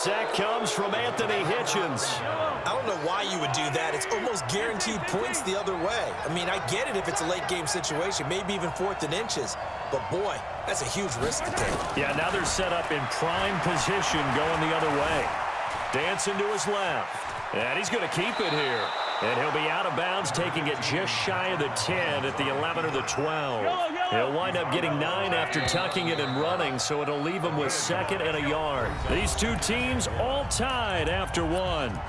Sack comes from Anthony Hitchens. I don't know why you would do that. It's almost guaranteed points the other way. I mean, I get it if it's a late-game situation, maybe even 4th and inches. But, boy, that's a huge risk to take. Yeah, now they're set up in prime position going the other way. Dancing to his left. And he's going to keep it here. And he'll be out of bounds, taking it just shy of the 10 at the 11 or the 12. He'll wind up getting 9 after tucking it and running, so it'll leave him with 2nd and a yard. These two teams all tied after 1.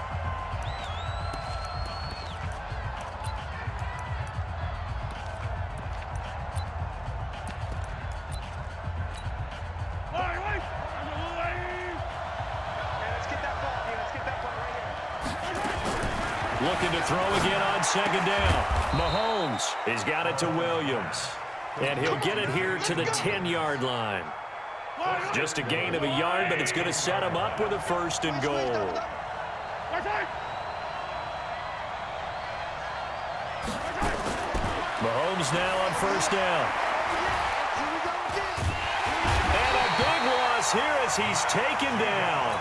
Looking to throw again on 2nd down. Mahomes has got it to Williams. And he'll get it here to the 10-yard line. Just a gain of a yard, but it's going to set him up with a 1st and goal. Mahomes now on 1st down. And a big loss here as he's taken down.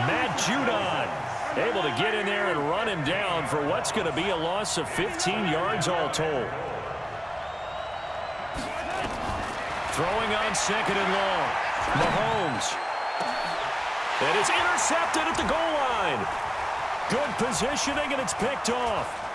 Matt Judon able to get in there and run him down for what's going to be a loss of 15 yards all told. Throwing on 2nd and long. Mahomes. And it's intercepted at the goal line. Good positioning, and it's picked off.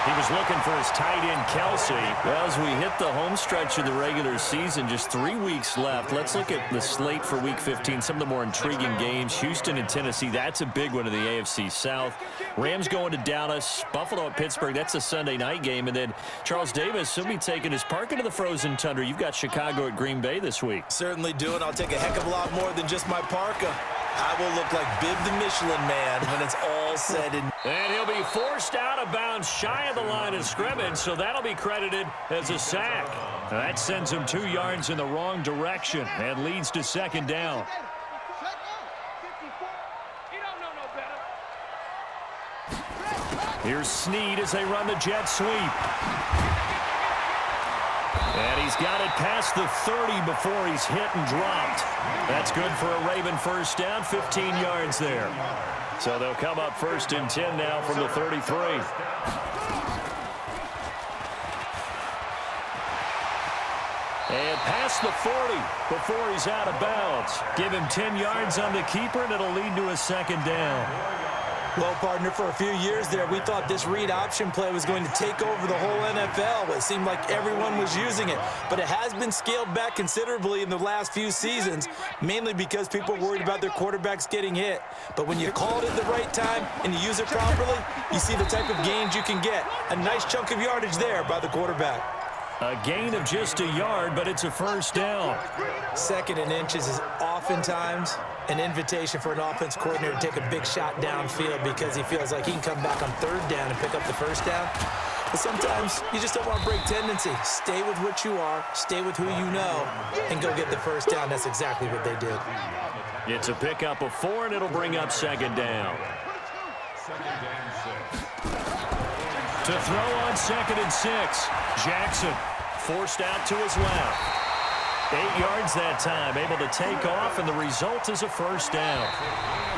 He was looking for his tight end, Kelsey. Well, as we hit the home stretch of the regular season, just 3 weeks left. Let's look at the slate for Week 15, some of the more intriguing games. Houston and Tennessee, that's a big one in the AFC South. Rams going to Dallas. Buffalo at Pittsburgh, that's a Sunday night game. And then Charles Davis, he'll be taking his park into the frozen tundra. You've got Chicago at Green Bay this week. Certainly do it. I'll take a heck of a lot more than just my parka. I will look like Bib the Michelin Man when it's all said and... And he'll be forced out of bounds shy of the line of scrimmage, so that'll be credited as a sack. That sends him 2 yards in the wrong direction and leads to 2nd down. Here's Snead as they run the jet sweep. And he's got it past the 30 before he's hit and dropped. That's good for a Raven 1st down, 15 yards there. So they'll come up 1st and 10 now from the 33. And past the 40 before he's out of bounds. Give him 10 yards on the keeper, and it'll lead to a 2nd down. Well, partner, for a few years there, we thought this read option play was going to take over the whole NFL. It seemed like everyone was using it. But it has been scaled back considerably in the last few seasons, mainly because people are worried about their quarterbacks getting hit. But when you call it at the right time and you use it properly, you see the type of gains you can get. A nice chunk of yardage there by the quarterback. A gain of just a yard, but it's a 1st down. 2nd and inches is oftentimes an invitation for an offense coordinator to take a big shot downfield because he feels like he can come back on 3rd down and pick up the 1st down. But sometimes you just don't want to break tendency. Stay with what you are, stay with who you know, and go get the 1st down. That's exactly what they did. It's a pickup of 4, and it'll bring up 2nd down. To throw on 2nd and 6. Jackson forced out to his left. 8 yards that time, able to take off, and the result is a 1st down.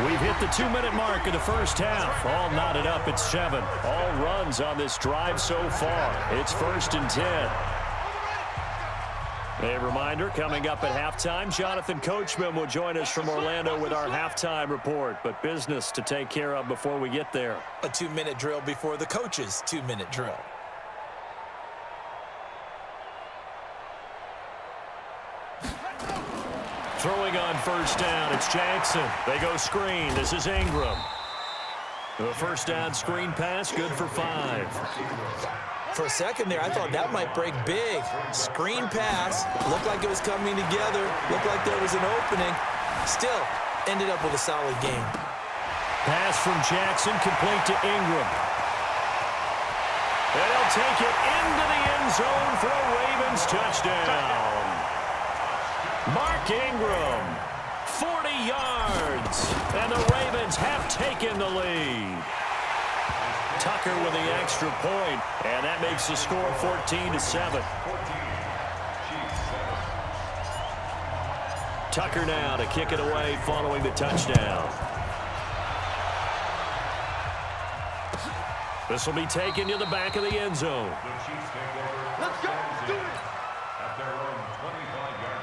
We've hit the 2-minute mark of the 1st half. All knotted up at 7. All runs on this drive so far. It's 1st and 10. A reminder, coming up at halftime, Jonathan Coachman will join us from Orlando with our halftime report. But business to take care of before we get there. A 2-minute drill before the coach's 2-minute drill. Throwing on 1st down, it's Jackson. They go screen. This is Ingram. The 1st down screen pass, good for 5. For a second there, I thought that might break big. Screen pass, looked like it was coming together, looked like there was an opening. Still, ended up with a solid game. Pass from Jackson, complete to Ingram. And he'll take it into the end zone for a Ravens touchdown. Mark Ingram, 40 yards, and the Ravens have taken the lead. Tucker with the extra point, and that makes the score 14-7. Tucker now to kick it away following the touchdown. This will be taken to the back of the end zone. Let's go. Do it. At their own 25-yard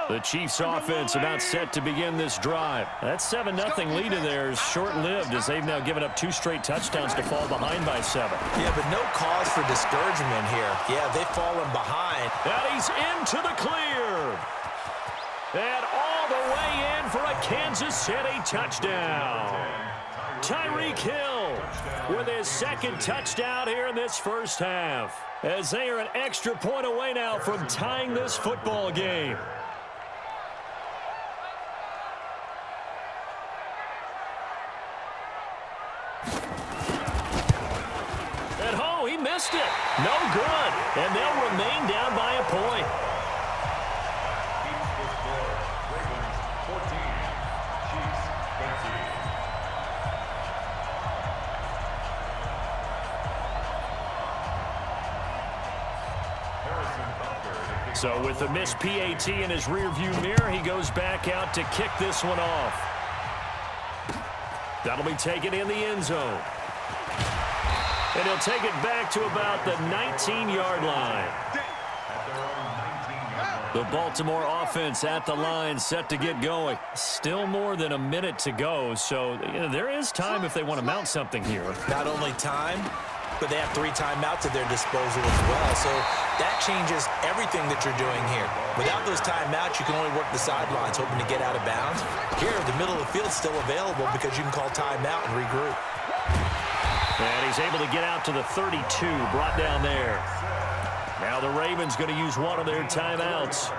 line. The Chiefs offense about set to begin this drive. That 7-0 lead of theirs short-lived as they've now given up 2 straight touchdowns to fall behind by 7. Yeah, but no cause for discouragement here. Yeah, they've fallen behind. And he's into the clear. And all the way in for a Kansas City touchdown. Tyreek Hill with his second touchdown here in this first half, as they are an extra point away now from tying this football game. And oh, he missed it. No good. And they'll remain down by a point. So with the missed PAT in his rearview mirror, he goes back out to kick this one off. That'll be taken in the end zone. And he'll take it back to about the 19-yard line. The Baltimore offense at the line, set to get going. Still more than a minute to go, so there is time if they want to mount something here. Not only time, but they have 3 timeouts at their disposal as well. So that changes everything that you're doing here. Without those timeouts, you can only work the sidelines, hoping to get out of bounds. Here, the middle of the field's still available because you can call timeout and regroup. And he's able to get out to the 32, brought down there. Now the Ravens going to use one of their timeouts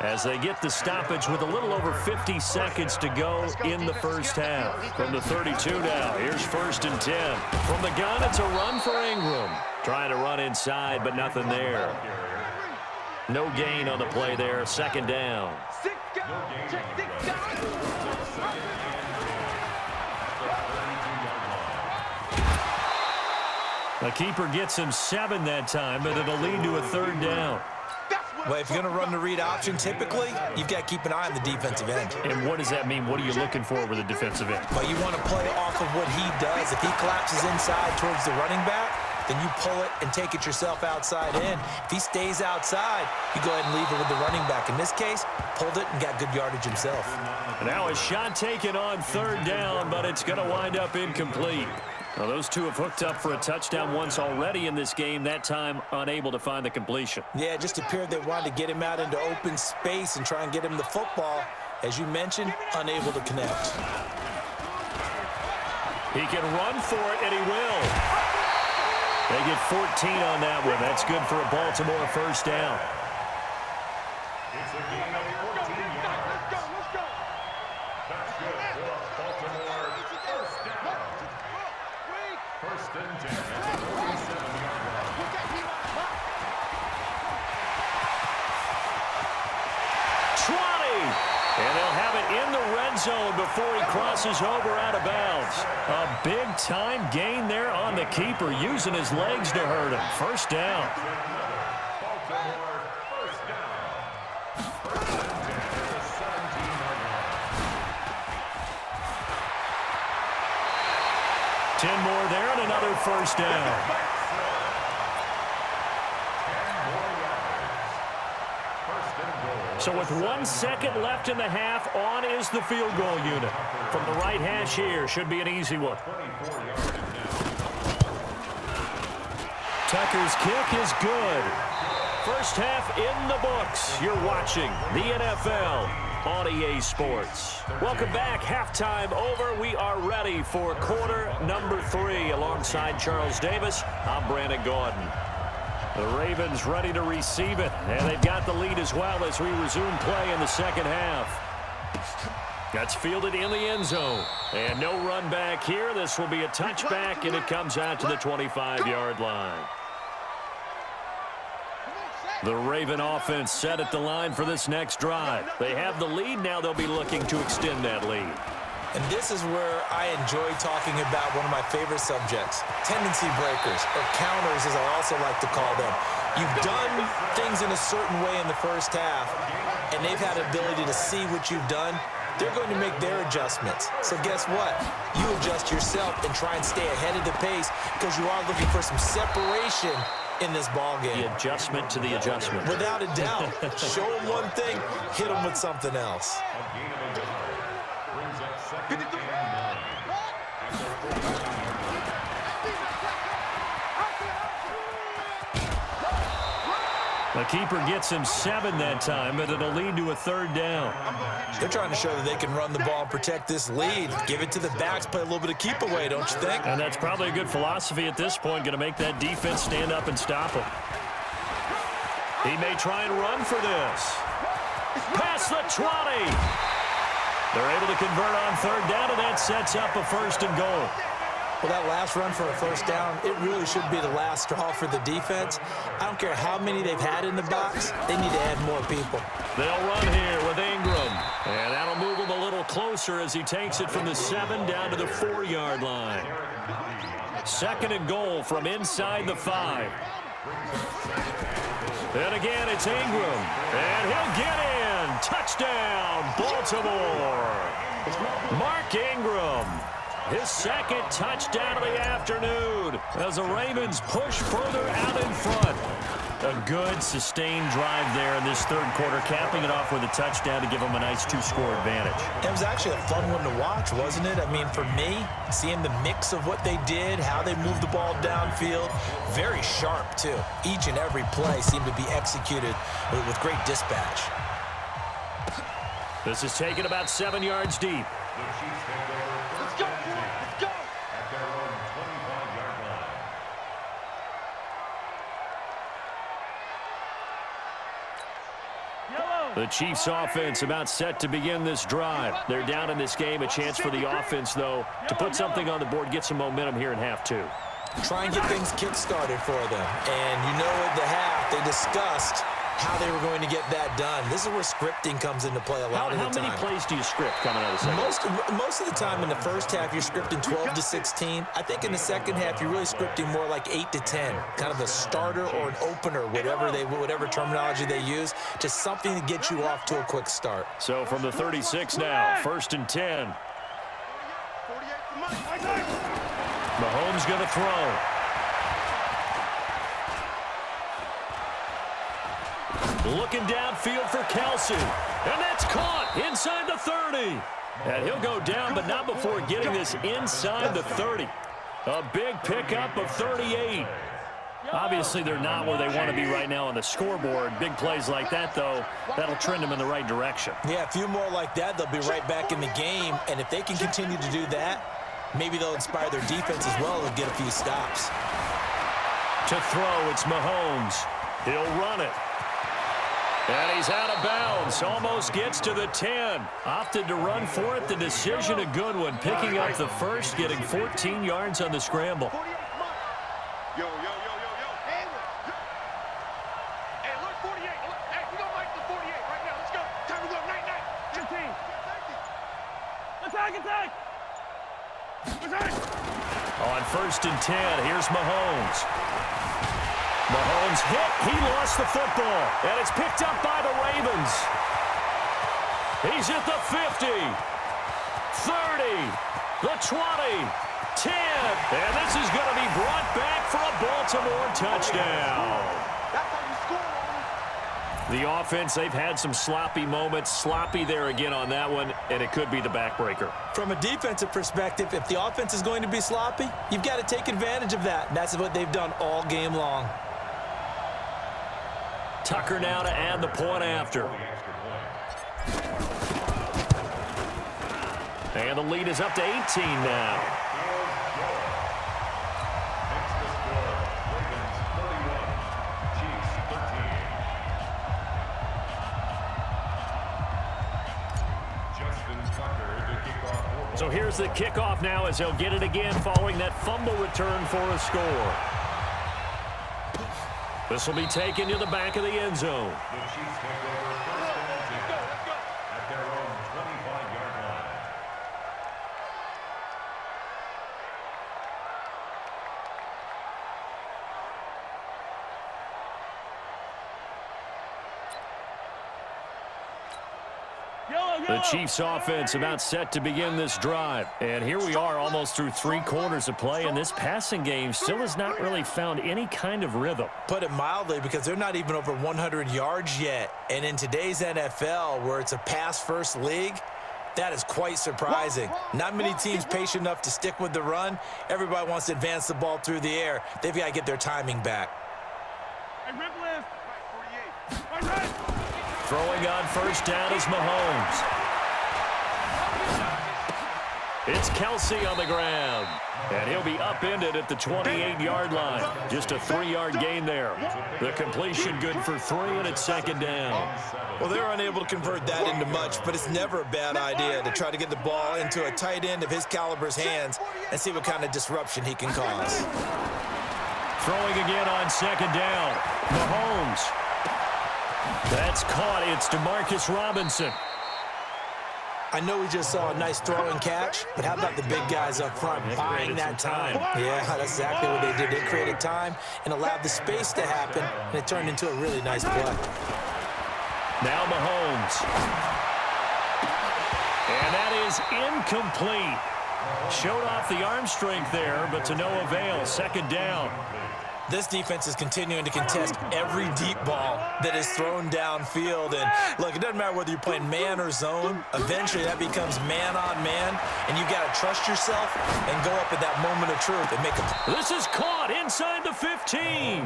as they get the stoppage with a little over 50 seconds to go in the first half. From the 32 now, here's 1st and 10. From the gun, it's a run for Ingram. Trying to run inside, but nothing there. No gain on the play there, 2nd down. The keeper gets him 7 that time, but it'll lead to a 3rd down. Well, if you're going to run the read option, typically, you've got to keep an eye on the defensive end. And what does that mean? What are you looking for with a defensive end? Well, you want to play off of what he does. If he collapses inside towards the running back, then you pull it and take it yourself outside in. If he stays outside, you go ahead and leave it with the running back. In this case, pulled it and got good yardage himself. Now a shot taken on 3rd down, but it's going to wind up incomplete. Well, those two have hooked up for a touchdown once already in this game, that time unable to find the completion. Yeah, it just appeared they wanted to get him out into open space and try and get him the football. As you mentioned, unable to connect. He can run for it, and he will. They get 14 on that one. That's good for a Baltimore 1st down. It's a gain of 14 yards. Let's go. That's good for Baltimore 1st down. 1st and 10 at the 47-yard line. 20. And they'll have it in the red zone before he crosses over out of bounds. A big-time gain there on the keeper, using his legs to hurt him. 1st down. Baltimore 1st down. 1st and 10 at the 17-yard line. 10 more there and another 1st down. 10 more yards. 1st and goal. So with 1 second left in the half, on is the field goal unit. From the right hash here, should be an easy one. 24 yards now. Tucker's kick is good. First half in the books. You're watching the NFL on EA Sports. Welcome back. Halftime over. We are ready for quarter number 3. Alongside Charles Davis, I'm Brandon Gordon. The Ravens ready to receive it, and they've got the lead as well as we resume play in the second half. That's fielded in the end zone. And no run back here. This will be a touchback, and it comes out to the 25-yard line. The Raven offense set at the line for this next drive. They have the lead. Now they'll be looking to extend that lead. And this is where I enjoy talking about one of my favorite subjects, tendency breakers, or counters as I also like to call them. You've done things in a certain way in the first half, and they've had an ability to see what you've done, they're going to make their adjustments. So guess what? You adjust yourself and try and stay ahead of the pace because you are looking for some separation in this ball game. The adjustment to the adjustment. Without a doubt. Show them one thing, hit them with something else. Brings up second and 9. The keeper gets him 7 that time, but it'll lead to a 3rd down. They're trying to show that they can run the ball and protect this lead. Give it to the backs, play a little bit of keep away, don't you think? And that's probably a good philosophy at this point, going to make that defense stand up and stop him. He may try and run for this. Past the 20. They're able to convert on 3rd down, and that sets up a 1st and goal. Well, that last run for a 1st down, it really should be the last straw for the defense. I don't care how many they've had in the box. They need to add more people. They'll run here with Ingram. And that'll move him a little closer as he takes it from the 7 down to the 4-yard line. 2nd and goal from inside the 5. And again, it's Ingram. And he'll get in. Touchdown, Baltimore. Mark Ingram. His 2nd touchdown of the afternoon as the Ravens push further out in front. A good, sustained drive there in this 3rd quarter, capping it off with a touchdown to give them a nice 2-score advantage. It was actually a fun one to watch, wasn't it? I mean, for me, seeing the mix of what they did, how they moved the ball downfield, very sharp, too. Each and every play seemed to be executed with great dispatch. This is taken about 7 yards deep. The Chiefs take over first and 10 at their own 25-yard line. The Chiefs offense about set to begin this drive. They're down in this game. A chance for the offense, though, to put something on the board, get some momentum here in half 2. Try and get things kick-started for them. And you know at the half, they discussed how they were going to get that done. This is where scripting comes into play a lot of the time. How many plays do you script coming out of the second? Most of the time in the first half, you're scripting 12 to 16. I think in the second half, you're really scripting more like 8 to 10. Kind of a starter or an opener, whatever terminology they use. Just something to get you off to a quick start. So from the 36 now, 1st and 10. Mahomes going to throw. Looking downfield for Kelsey. And that's caught inside the 30. And he'll go down, but not before getting this inside the 30. A big pickup of 38. Obviously, they're not where they want to be right now on the scoreboard. Big plays like that, though, that'll trend them in the right direction. Yeah, a few more like that, they'll be right back in the game. And if they can continue to do that, maybe they'll inspire their defense as well and get a few stops. To throw, it's Mahomes. He'll run it. And he's out of bounds. Almost gets to the 10. Opted to run for it. The decision a good one. Picking up the first, getting 14 yards on the scramble. Yo. Hey, look, 48. Hey, we don't like the 48 right now. Let's go. Time to go. Night. 15. Attack. On 1st and 10, here's Mahomes. Mahomes hit. He lost the football. And it's picked up by the Ravens. He's at the 50, 30, the 20, 10. And this is going to be brought back for a Baltimore touchdown. That's how you score. The offense, they've had some sloppy moments. Sloppy there again on that one, and it could be the backbreaker. From a defensive perspective, if the offense is going to be sloppy, you've got to take advantage of that. That's what they've done all game long. Tucker now to add the point after. And the lead is up to 18 now. So here's the kickoff now as he'll get it again following that fumble return for a score. This will be taken to the back of the end zone. The Chiefs take over first and 10 at their own 25-yard line. The Chiefs offense about set to begin this drive. And here we are almost through 3 quarters of play, and this passing game still has not really found any kind of rhythm. Put it mildly, because they're not even over 100 yards yet. And in today's NFL, where it's a pass-first league, that is quite surprising. Not many teams patient enough to stick with the run. Everybody wants to advance the ball through the air. They've got to get their timing back. Throwing on first down is Mahomes. It's Kelsey on the ground. And he'll be upended at the 28-yard line. Just a 3-yard gain there. The completion good for 3, and it's second down. Well, they're unable to convert that into much, but it's never a bad idea to try to get the ball into a tight end of his caliber's hands and see what kind of disruption he can cause. Throwing again on second down. Mahomes. That's caught. It's DeMarcus Robinson. I know we just saw a nice throw and catch, but how about the big guys up front buying that time? Yeah, that's exactly what they did. They created time and allowed the space to happen, and it turned into a really nice play. Now Mahomes. And that is incomplete. Showed off the arm strength there, but to no avail. Second down. This defense is continuing to contest every deep ball that is thrown downfield. And, look, it doesn't matter whether you're playing man or zone. Eventually, that becomes man-on-man, and you've got to trust yourself and go up at that moment of truth and make a play. This is caught inside the 15.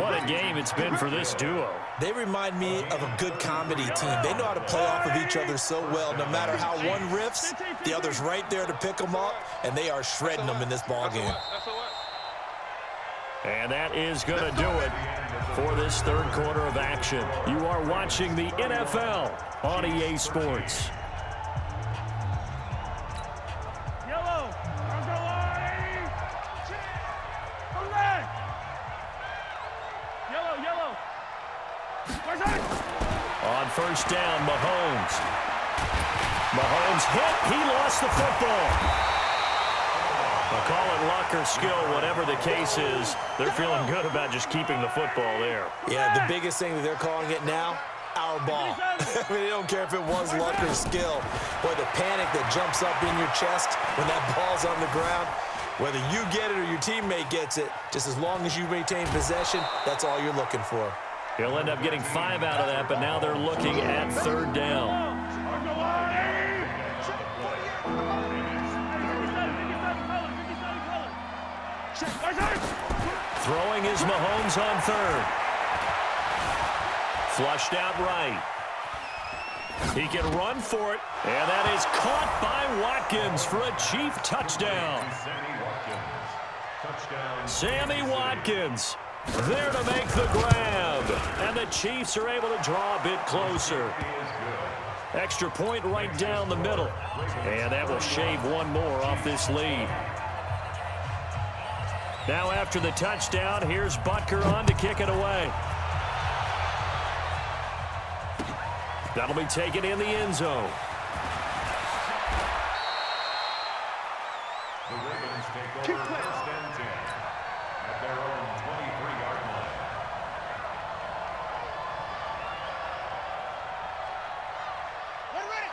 What a game it's been for this duo. They remind me of a good comedy team. They know how to play off of each other so well. No matter how one riffs, the other's right there to pick them up, and they are shredding them in this ballgame. And that is going to do it for this third quarter of action. You are watching the NFL on EA Sports. Yellow. Yellow. On first down, Mahomes. Mahomes hit. He lost the football. I'll call it luck or skill, whatever the case is. They're feeling good about just keeping the football there. Yeah, the biggest thing that they're calling it now, our ball. I mean, they don't care if it was luck or skill. Boy, the panic that jumps up in your chest when that ball's on the ground, whether you get it or your teammate gets it, just as long as you maintain possession, that's all you're looking for. He'll end up getting 5 out of that, but now they're looking at third down. Throwing is Mahomes on third. Flushed out right. He can run for it, and that is caught by Watkins for a Chief touchdown. Sammy Watkins there to make the grab, and the Chiefs are able to draw a bit closer. Extra point right down the middle, and that will shave one more off this lead. Now after the touchdown, here's Butker on to kick it away. That'll be taken in the end zone. The Ravens take over first and 10 at their own 23-yard line.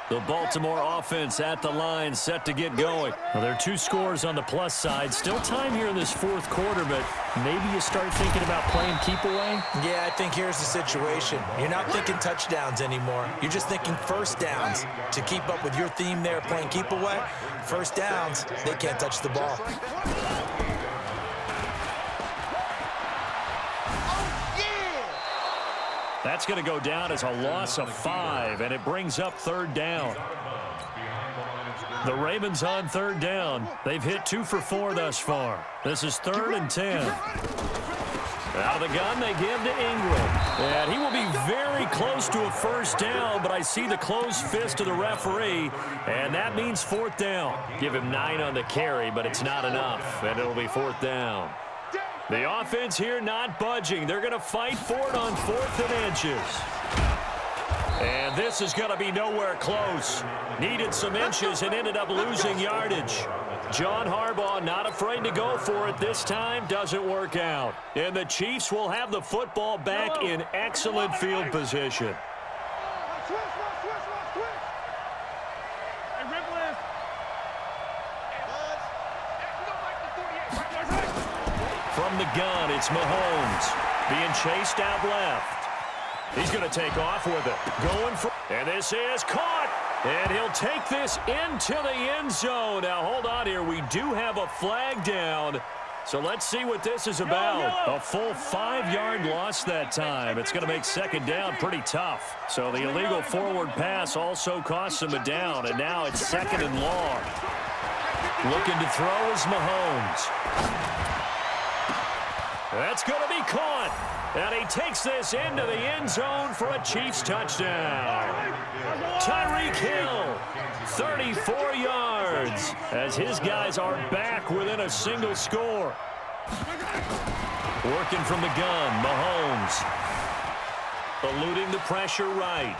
The Baltimore offense at the line, set to get going. Well, there are 2 scores on the plus side. Still time here in this fourth quarter, but maybe you start thinking about playing keep away? Yeah, I think here's the situation. You're not thinking touchdowns anymore. You're just thinking first downs. To keep up with your theme there, playing keep away, first downs, they can't touch the ball. That's going to go down as a loss of 5, and it brings up third down. The Ravens on third down. They've hit 2 for 4 thus far. This is 3rd and 10. Out of the gun, they give to Ingram. And he will be very close to a first down, but I see the closed fist of the referee, and that means 4th down. Give him 9 on the carry, but it's not enough, and it'll be 4th down. The offense here not budging. They're going to fight for it on 4th and inches. And this is going to be nowhere close. Needed some inches and ended up losing yardage. John Harbaugh not afraid to go for it this time. Doesn't work out. And the Chiefs will have the football back in excellent field position. Hey, rip list. From the gun, it's Mahomes being chased out left. He's going to take off with it. Going for, and this is caught. And he'll take this into the end zone. Now, hold on here. We do have a flag down. So let's see what this is about. A full 5-yard loss that time. It's going to make second down pretty tough. So the illegal forward pass also costs him a down. And now it's second and long. Looking to throw is Mahomes. That's going to be caught. And he takes this into the end zone for a Chiefs touchdown. Tyreek Hill, 34 yards, as his guys are back within a single score. Working from the gun, Mahomes. Eluding the pressure right.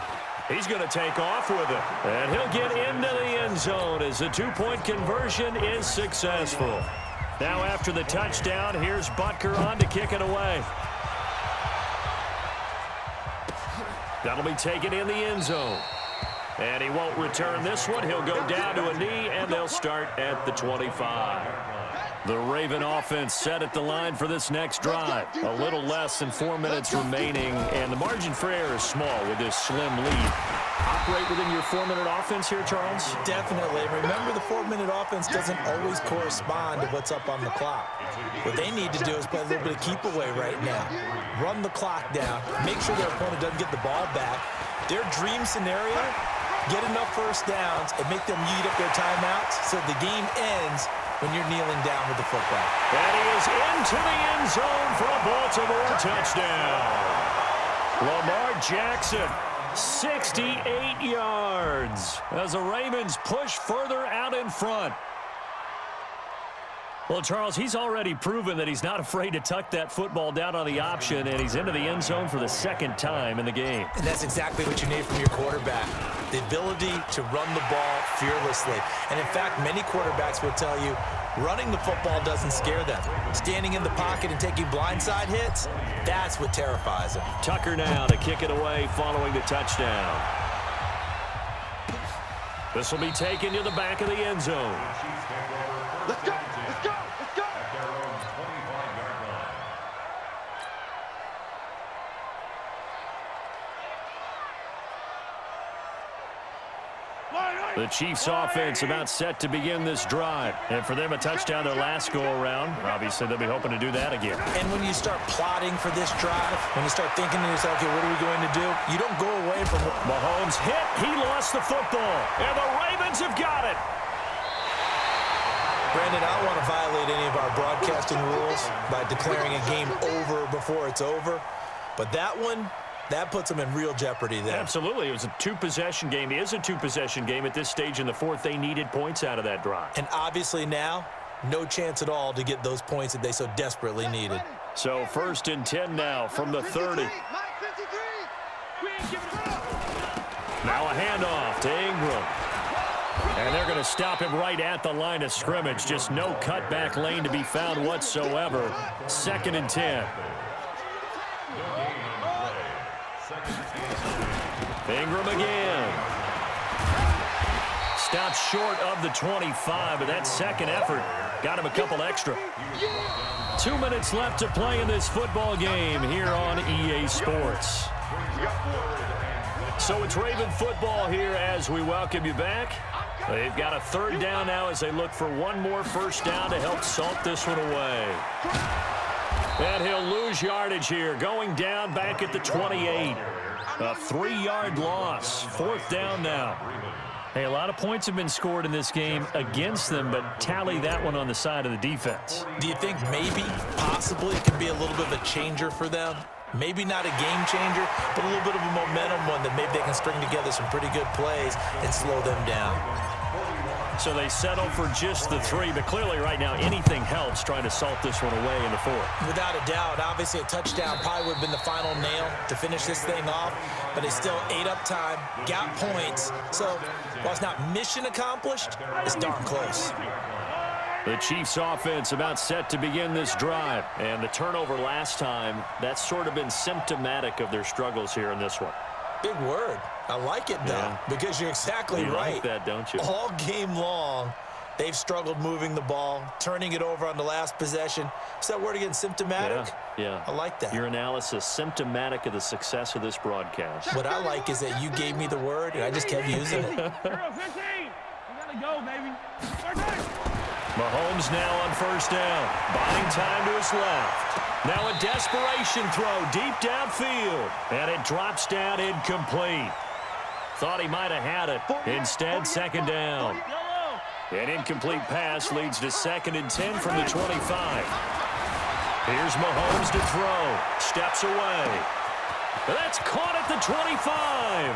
He's going to take off with it. And he'll get into the end zone as the two-point conversion is successful. Now after the touchdown, here's Butker on to kick it away. That'll be taken in the end zone. And he won't return this one. He'll go down to a knee, and they'll start at the 25. The Raven offense set at the line for this next drive. A little less than 4 minutes remaining, and the margin for error is small with this slim lead. Operate within your 4-minute offense here, Charles? Definitely. Remember, the 4-minute offense doesn't always correspond to what's up on the clock. What they need to do is play a little bit of keep away right now. Run the clock down. Make sure their opponent doesn't get the ball back. Their dream scenario, get enough first downs and make them eat up their timeouts so the game ends when you're kneeling down with the football. And he is into the end zone for a Baltimore touchdown. Lamar Jackson, 68 yards as the Ravens push further out in front. Well, Charles, he's already proven that he's not afraid to tuck that football down on the option, and he's into the end zone for the second time in the game. And that's exactly what you need from your quarterback, the ability to run the ball fearlessly. And, in fact, many quarterbacks will tell you running the football doesn't scare them. Standing in the pocket and taking blindside hits, that's what terrifies them. Tucker now to kick it away following the touchdown. This will be taken to the back of the end zone. Let's go. Let's go. Let's go. At their own 25-yard line. The Chiefs offense about set to begin this drive. And for them, a touchdown their last go-around. Obviously, they'll be hoping to do that again. And when you start plotting for this drive, when you start thinking to yourself, okay, what are we going to do? You don't go away from it. Mahomes hit. He lost the football. And the Ravens have got it. Brandon, I don't want to violate any of our broadcasting rules by declaring a game over before it's over. But that one, that puts them in real jeopardy there. Absolutely. It was a two-possession game. It is a two-possession game at this stage in the fourth. They needed points out of that drive. And obviously now, no chance at all to get those points that they so desperately needed. So 1st and 10 now from the 30. Now a handoff to Ingram. And they're going to stop him right at the line of scrimmage. Just no cutback lane to be found whatsoever. 2nd and 10. Ingram again. Stops short of the 25, but that second effort got him a couple extra. 2 minutes left to play in this football game here on EA Sports. So it's Raven football here as we welcome you back. They've got a 3rd down now as they look for one more first down to help salt this one away. And he'll lose yardage here, going down back at the 28. A 3-yard loss. 4th down now. Hey, a lot of points have been scored in this game against them, but tally that one on the side of the defense. Do you think maybe, possibly, it could be a little bit of a changer for them? Maybe not a game changer, but a little bit of a momentum one that maybe they can string together some pretty good plays and slow them down. So they settle for just the 3, but clearly right now anything helps trying to salt this one away in the 4th. Without a doubt, obviously a touchdown probably would have been the final nail to finish this thing off, but they still ate up time, got points. So while it's not mission accomplished, it's darn close. The Chiefs offense about set to begin this drive. And the turnover last time, that's sort of been symptomatic of their struggles here in this one. Big word. I like it, though, because you're exactly right. You like that, don't you? All game long, they've struggled moving the ball, turning it over on the last possession. Is that word again, symptomatic? Yeah. I like that. Your analysis, symptomatic of the success of this broadcast. What I like is that you gave me the word, and I just kept using it. 15. You gotta go, baby. Mahomes now on first down. Buying time to his left. Now a desperation throw deep downfield. And it drops down incomplete. Thought he might have had it. Instead, second down. An incomplete pass leads to 2nd and 10 from the 25. Here's Mahomes to throw. Steps away. That's caught at the 25.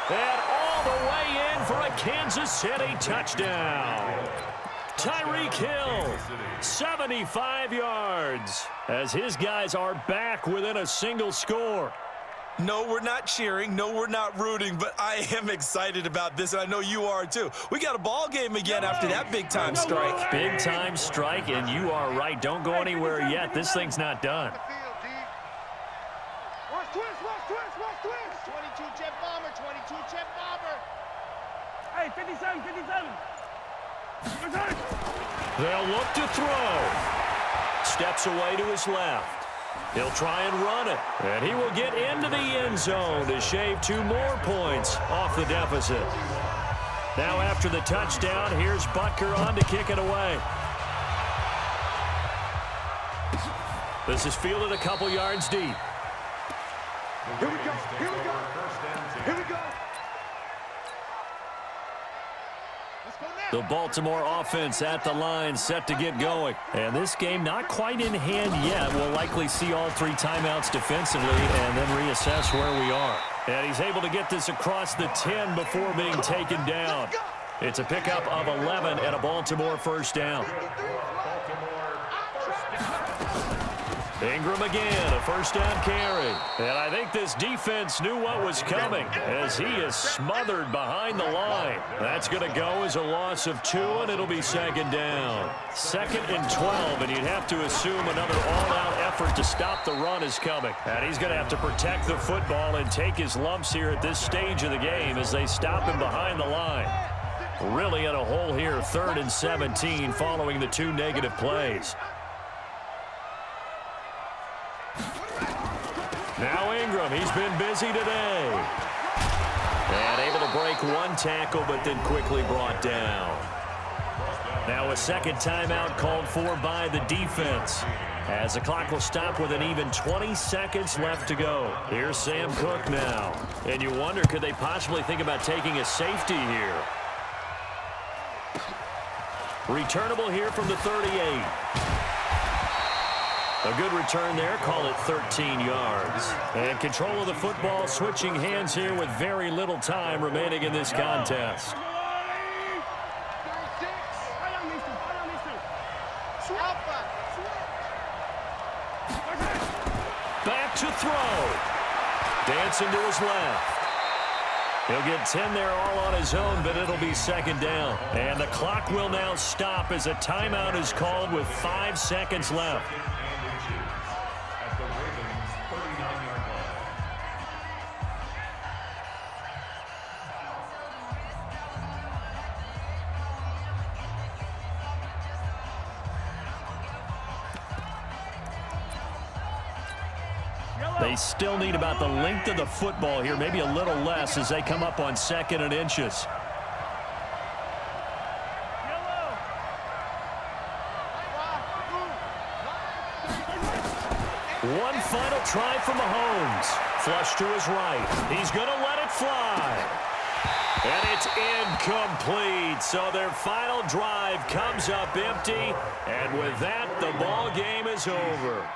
And all the way in for a Kansas City touchdown. Tyreek Hill, 75 yards, as his guys are back within a single score. No, we're not cheering. No, we're not rooting, but I am excited about this, and I know you are too. We got a ball game again after that big-time strike. Big-time strike, and you are right. Don't go anywhere yet. This thing's not done. Watch twist. 22 jet bomber. Hey, 57. They'll look to throw. Steps away to his left. He'll try and run it, and he will get into the end zone to shave 2 more points off the deficit. Now after the touchdown, here's Butker on to kick it away. This is fielded a couple yards deep. Here we go. Let's go now. The Baltimore offense at the line, set to get going. And this game not quite in hand yet. We'll likely see all 3 timeouts defensively and then reassess where we are. And he's able to get this across the 10 before being taken down. It's a pickup of 11 and a Baltimore first down. Ingram again, a first down carry. And I think this defense knew what was coming as he is smothered behind the line. That's going to go as a loss of 2, and it'll be second down. 2nd and 12, and you'd have to assume another all-out effort to stop the run is coming. And he's going to have to protect the football and take his lumps here at this stage of the game as they stop him behind the line. Really in a hole here, 3rd and 17 following the 2 negative plays. Now Ingram, he's been busy today. And able to break 1 tackle, but then quickly brought down. Now a second timeout called for by the defense, as the clock will stop with an even 20 seconds left to go. Here's Sam Cook now. And you wonder, could they possibly think about taking a safety here? Returnable here from the 38. A good return there, call it 13 yards. And control of the football switching hands here with very little time remaining in this contest. Back to throw. Dancing to his left. He'll get 10 there all on his own, but it'll be second down. And the clock will now stop as a timeout is called with 5 seconds left. They still need about the length of the football here, maybe a little less as they come up on 2nd and inches. One final try from Mahomes. Flush to his right. He's going to let it fly. And it's incomplete. So their final drive comes up empty. And with that, the ball game is over.